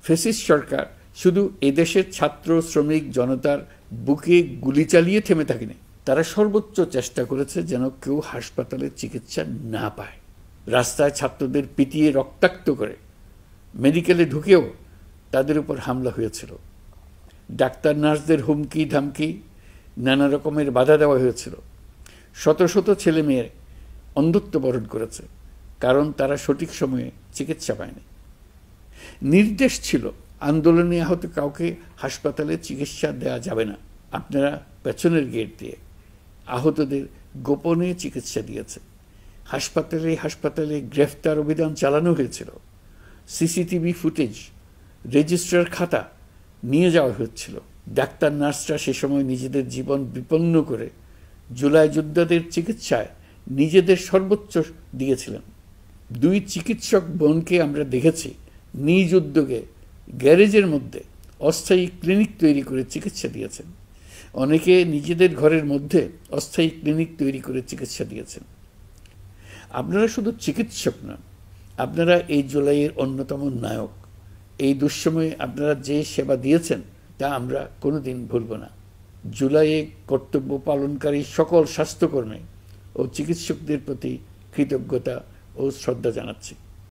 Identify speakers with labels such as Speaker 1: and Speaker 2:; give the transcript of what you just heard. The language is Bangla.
Speaker 1: ফ্যাসিস্ট সরকার শুধু এদেশের ছাত্র শ্রমিক জনতার বুকে গুলি চালিয়ে থেমে থাকেনি, তারা সর্বোচ্চ চেষ্টা করেছে যেন কেউ হাসপাতালে চিকিৎসা না পায়। রাস্তায় ছাত্রদের পিটিয়ে রক্তাক্ত করে মেডিকেলে ঢুকেও তাদের উপর হামলা হয়েছিল। ডাক্তার নার্সদের হুমকি ধামকি, নানা রকমের বাধা দেওয়া হয়েছিল। শত শত ছেলে মেয়ে অন্ধত্ব বরণ করেছে, কারণ তারা সঠিক সময়ে চিকিৎসা পায়নি। নির্দেশ ছিল আন্দোলনে আহত কাউকে হাসপাতালে চিকিৎসা দেওয়া যাবে না। আপনারা পেছনের গেট দিয়ে আহতদের গোপনে চিকিৎসা দিয়েছে। হাসপাতালে হাসপাতালে গ্রেফতার অভিযান চালানো হয়েছিল। সিসিটিভি ফুটেজ, রেজিস্ট্রার খাতা নিয়ে যাওয়া হচ্ছিল। ডাক্তার নার্সরা সে সময় নিজেদের জীবন বিপন্ন করে জুলাই যোদ্ধাদের চিকিৎসায় নিজেদের সর্বোচ্চ দিয়েছিলেন। 2 চিকিৎসক বোনকে আমরা দেখেছি নিজ উদ্যোগে গ্যারেজের মধ্যে অস্থায়ী ক্লিনিক তৈরি করে চিকিৎসা দিয়েছেন। অনেকে নিজেদের ঘরের মধ্যে অস্থায়ী ক্লিনিক তৈরি করে চিকিৎসা দিয়েছেন। আপনারা শুধু চিকিৎসক নন, আপনারা এই জুলাইয়ের অন্যতম নায়ক। এই দুঃসময়ে আপনারা যে সেবা দিয়েছেন তা আমরা কোনোদিন ভুলব না। জুলাইয়ে কর্তব্য পালনকারী সকল স্বাস্থ্যকর্মী ও চিকিৎসকদের প্রতি কৃতজ্ঞতা ও শ্রদ্ধা জানাচ্ছি।